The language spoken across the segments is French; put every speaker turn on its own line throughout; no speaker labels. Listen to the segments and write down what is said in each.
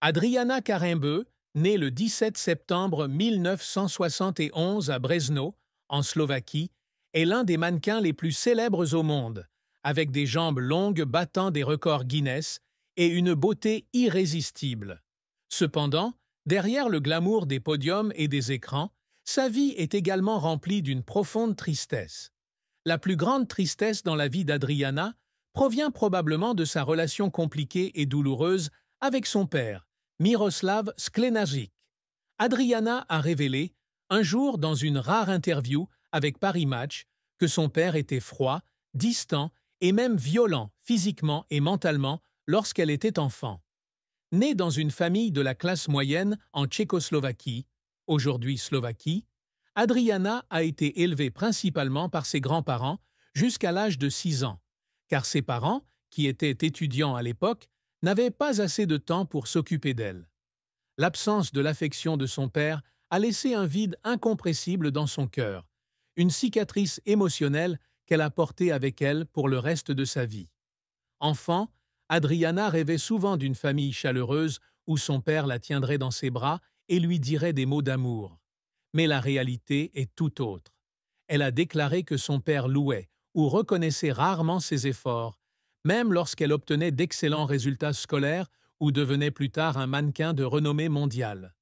Adriana Karembeu, née le 17 septembre 1971 à Brezno, en Slovaquie, est l'un des mannequins les plus célèbres au monde, avec des jambes longues battant des records Guinness et une beauté irrésistible. Cependant, derrière le glamour des podiums et des écrans, sa vie est également remplie d'une profonde tristesse. La plus grande tristesse dans la vie d'Adriana provient probablement de sa relation compliquée et douloureuse avec son père, Miroslav Sklenařík. Adriana a révélé, un jour dans une rare interview avec Paris Match, que son père était froid, distant et même violent physiquement et mentalement lorsqu'elle était enfant. Née dans une famille de la classe moyenne en Tchécoslovaquie, aujourd'hui Slovaquie, Adriana a été élevée principalement par ses grands-parents jusqu'à l'âge de 6 ans, car ses parents, qui étaient étudiants à l'époque, n'avaient pas assez de temps pour s'occuper d'elle. L'absence de l'affection de son père a laissé un vide incompressible dans son cœur, une cicatrice émotionnelle qu'elle a portée avec elle pour le reste de sa vie. Enfant, Adriana rêvait souvent d'une famille chaleureuse où son père la tiendrait dans ses bras et lui dirait des mots d'amour. Mais la réalité est tout autre. Elle a déclaré que son père louait ou reconnaissait rarement ses efforts, même lorsqu'elle obtenait d'excellents résultats scolaires ou devenait plus tard un mannequin de renommée mondiale.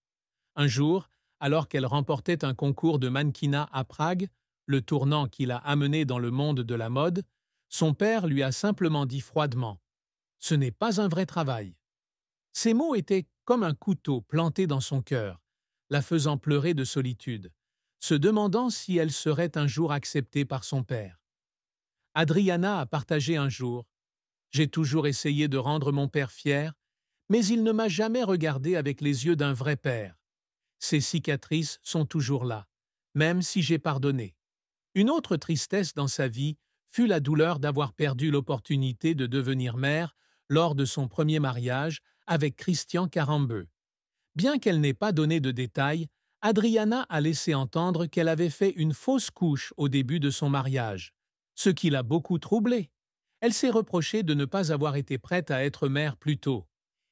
Un jour, alors qu'elle remportait un concours de mannequinat à Prague, le tournant qui l'a amenée dans le monde de la mode, son père lui a simplement dit froidement « Ce n'est pas un vrai travail ». Ces mots étaient comme un couteau planté dans son cœur, la faisant pleurer de solitude, se demandant si elle serait un jour acceptée par son père. Adriana a partagé un jour « J'ai toujours essayé de rendre mon père fier, mais il ne m'a jamais regardé avec les yeux d'un vrai père. Ces cicatrices sont toujours là, même si j'ai pardonné. » Une autre tristesse dans sa vie fut la douleur d'avoir perdu l'opportunité de devenir mère lors de son premier mariage avec Christian Karembeu. Bien qu'elle n'ait pas donné de détails, Adriana a laissé entendre qu'elle avait fait une fausse couche au début de son mariage, ce qui l'a beaucoup troublée. Elle s'est reprochée de ne pas avoir été prête à être mère plus tôt.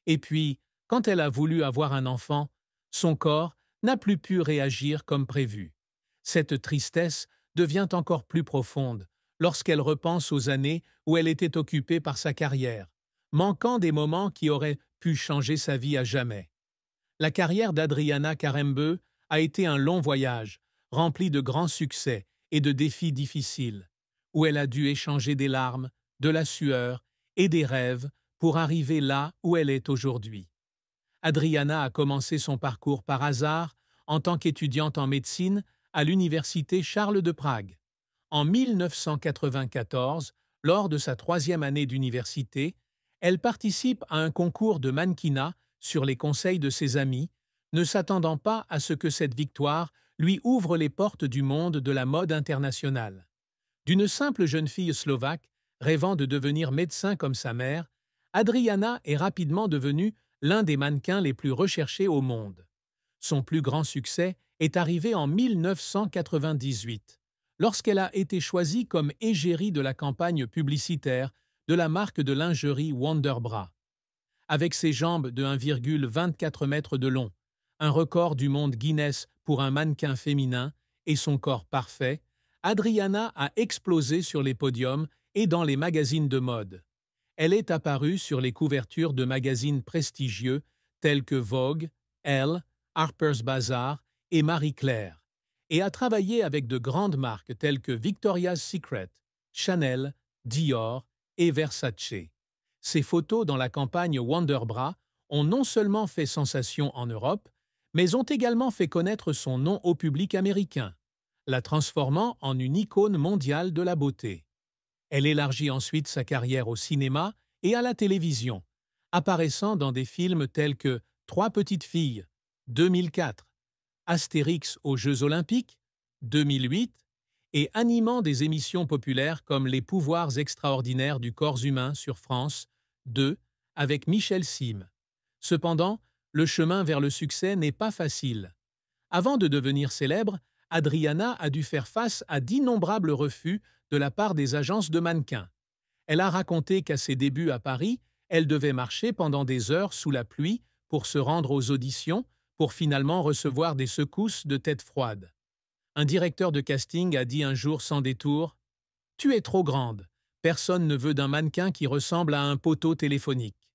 Et puis, quand elle a voulu avoir un enfant, son corps n'a plus pu réagir comme prévu. Cette tristesse devient encore plus profonde lorsqu'elle repense aux années où elle était occupée par sa carrière, manquant des moments qui auraient pu changer sa vie à jamais. La carrière d'Adriana Karembeu a été un long voyage, rempli de grands succès et de défis difficiles, où elle a dû échanger des larmes, de la sueur et des rêves pour arriver là où elle est aujourd'hui. Adriana a commencé son parcours par hasard en tant qu'étudiante en médecine à l'université Charles de Prague. En 1994, lors de sa 3e année d'université, elle participe à un concours de mannequinat sur les conseils de ses amis, ne s'attendant pas à ce que cette victoire lui ouvre les portes du monde de la mode internationale. D'une simple jeune fille slovaque, rêvant de devenir médecin comme sa mère, Adriana est rapidement devenue l'un des mannequins les plus recherchés au monde. Son plus grand succès est arrivé en 1998, lorsqu'elle a été choisie comme égérie de la campagne publicitaire de la marque de lingerie Wonderbra. Avec ses jambes de 1,24 m de long, un record du monde Guinness pour un mannequin féminin et son corps parfait, Adriana a explosé sur les podiums et dans les magazines de mode. Elle est apparue sur les couvertures de magazines prestigieux tels que Vogue, Elle, Harper's Bazaar et Marie Claire, et a travaillé avec de grandes marques telles que Victoria's Secret, Chanel, Dior et Versace. Ses photos dans la campagne Wonderbra ont non seulement fait sensation en Europe, mais ont également fait connaître son nom au public américain, la transformant en une icône mondiale de la beauté. Elle élargit ensuite sa carrière au cinéma et à la télévision, apparaissant dans des films tels que Trois petites filles, 2004, Astérix aux Jeux Olympiques, 2008, et animant des émissions populaires comme Les pouvoirs extraordinaires du corps humain sur France 2 avec Michel Sim. Cependant, le chemin vers le succès n'est pas facile. Avant de devenir célèbre, Adriana a dû faire face à d'innombrables refus de la part des agences de mannequins. Elle a raconté qu'à ses débuts à Paris, elle devait marcher pendant des heures sous la pluie pour se rendre aux auditions, pour finalement recevoir des secousses de tête froide. Un directeur de casting a dit un jour sans détour « Tu es trop grande. Personne ne veut d'un mannequin qui ressemble à un poteau téléphonique. »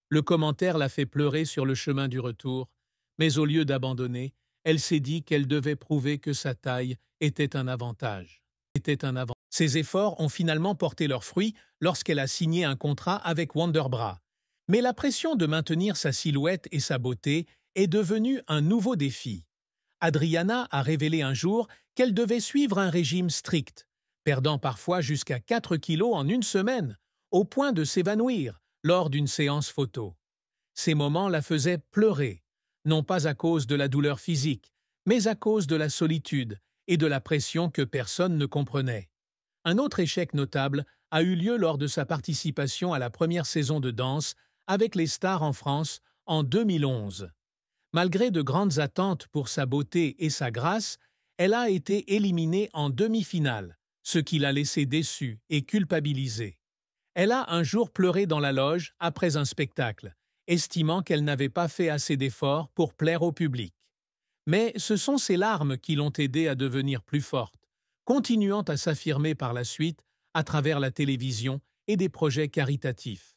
Le commentaire l'a fait pleurer sur le chemin du retour, mais au lieu d'abandonner, elle s'est dit qu'elle devait prouver que sa taille était un avantage. Ses efforts ont finalement porté leurs fruits lorsqu'elle a signé un contrat avec Wonderbra. Mais la pression de maintenir sa silhouette et sa beauté est devenue un nouveau défi. Adriana a révélé un jour qu'elle devait suivre un régime strict, perdant parfois jusqu'à 4 kilos en une semaine, au point de s'évanouir lors d'une séance photo. Ces moments la faisaient pleurer, non pas à cause de la douleur physique, mais à cause de la solitude et de la pression que personne ne comprenait. Un autre échec notable a eu lieu lors de sa participation à la première saison de danse avec les stars en France en 2011. Malgré de grandes attentes pour sa beauté et sa grâce, elle a été éliminée en demi-finale, ce qui l'a laissée déçue et culpabilisée. Elle a un jour pleuré dans la loge après un spectacle, estimant qu'elle n'avait pas fait assez d'efforts pour plaire au public. Mais ce sont ses larmes qui l'ont aidée à devenir plus forte, continuant à s'affirmer par la suite à travers la télévision et des projets caritatifs.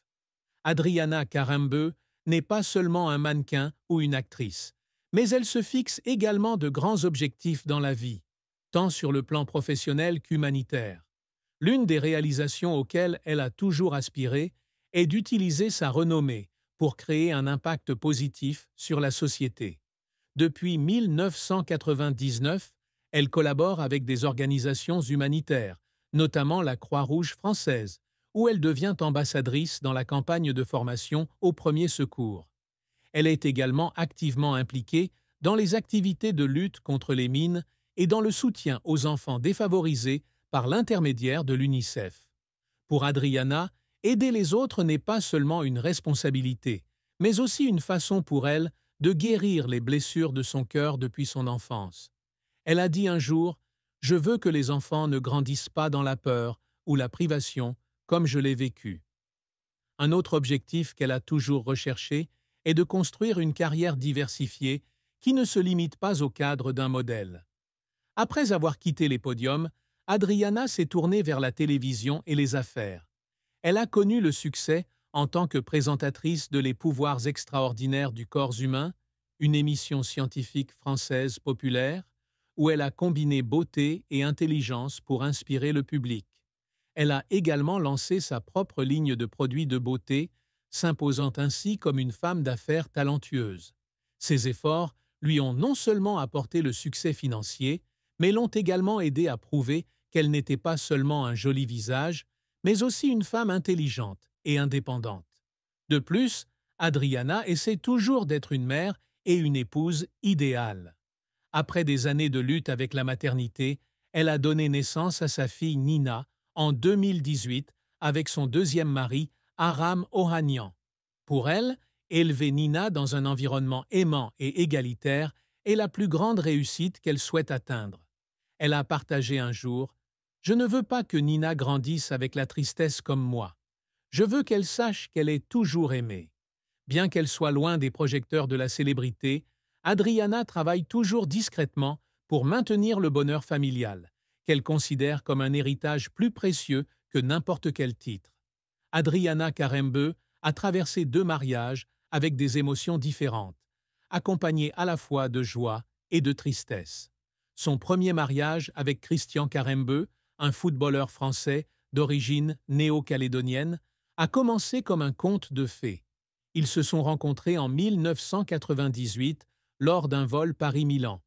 Adriana Karembeu n'est pas seulement un mannequin ou une actrice, mais elle se fixe également de grands objectifs dans la vie, tant sur le plan professionnel qu'humanitaire. L'une des réalisations auxquelles elle a toujours aspiré est d'utiliser sa renommée pour créer un impact positif sur la société. Depuis 1999, elle collabore avec des organisations humanitaires, notamment la Croix-Rouge française, où elle devient ambassadrice dans la campagne de formation aux premiers secours. Elle est également activement impliquée dans les activités de lutte contre les mines et dans le soutien aux enfants défavorisés par l'intermédiaire de l'UNICEF. Pour Adriana, aider les autres n'est pas seulement une responsabilité, mais aussi une façon pour elle de guérir les blessures de son cœur depuis son enfance. Elle a dit un jour « Je veux que les enfants ne grandissent pas dans la peur ou la privation comme je l'ai vécu. » Un autre objectif qu'elle a toujours recherché est de construire une carrière diversifiée qui ne se limite pas au cadre d'un modèle. Après avoir quitté les podiums, Adriana s'est tournée vers la télévision et les affaires. Elle a connu le succès en tant que présentatrice de Les pouvoirs extraordinaires du corps humain, une émission scientifique française populaire, où elle a combiné beauté et intelligence pour inspirer le public. Elle a également lancé sa propre ligne de produits de beauté, s'imposant ainsi comme une femme d'affaires talentueuse. Ses efforts lui ont non seulement apporté le succès financier, mais l'ont également aidé à prouver qu'elle n'était pas seulement un joli visage, mais aussi une femme intelligente et indépendante. De plus, Adriana essaie toujours d'être une mère et une épouse idéale. Après des années de lutte avec la maternité, elle a donné naissance à sa fille Nina en 2018 avec son deuxième mari, Aram Ohanian. Pour elle, élever Nina dans un environnement aimant et égalitaire est la plus grande réussite qu'elle souhaite atteindre. Elle a partagé un jour « Je ne veux pas que Nina grandisse avec la tristesse comme moi. Je veux qu'elle sache qu'elle est toujours aimée. » Bien qu'elle soit loin des projecteurs de la célébrité, Adriana travaille toujours discrètement pour maintenir le bonheur familial, qu'elle considère comme un héritage plus précieux que n'importe quel titre. Adriana Karembeu a traversé 2 mariages avec des émotions différentes, accompagnées à la fois de joie et de tristesse. Son premier mariage avec Christian Karembeu, un footballeur français d'origine néo-calédonienne, a commencé comme un conte de fées. Ils se sont rencontrés en 1998 lors d'un vol Paris-Milan,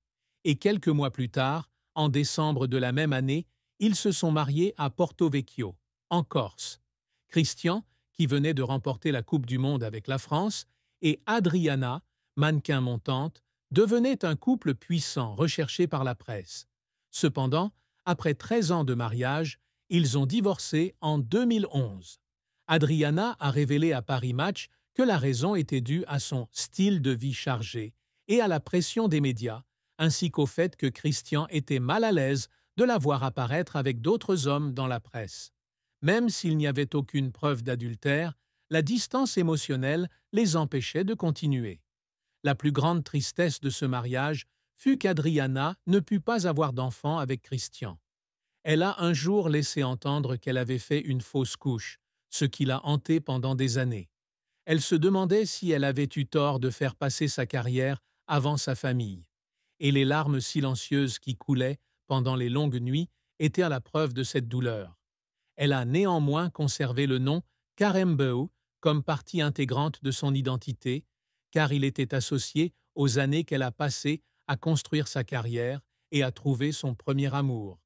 et quelques mois plus tard, en décembre de la même année, ils se sont mariés à Porto Vecchio, en Corse. Christian, qui venait de remporter la Coupe du Monde avec la France, et Adriana, mannequin montante, devenaient un couple puissant recherché par la presse. Cependant, après 13 ans de mariage, ils ont divorcé en 2011. Adriana a révélé à Paris Match que la raison était due à son style de vie chargé et à la pression des médias, ainsi qu'au fait que Christian était mal à l'aise de la voir apparaître avec d'autres hommes dans la presse. Même s'il n'y avait aucune preuve d'adultère, la distance émotionnelle les empêchait de continuer. La plus grande tristesse de ce mariage fut qu'Adriana ne put pas avoir d'enfant avec Christian. Elle a un jour laissé entendre qu'elle avait fait une fausse couche, ce qui l'a hantée pendant des années. Elle se demandait si elle avait eu tort de faire passer sa carrière avant sa famille. Et les larmes silencieuses qui coulaient pendant les longues nuits étaient à la preuve de cette douleur. Elle a néanmoins conservé le nom Karembeu comme partie intégrante de son identité, car il était associé aux années qu'elle a passées à construire sa carrière et à trouver son premier amour.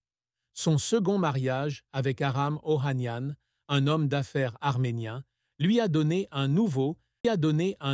Son second mariage avec Aram Ohanian, un homme d'affaires arménien, lui a donné un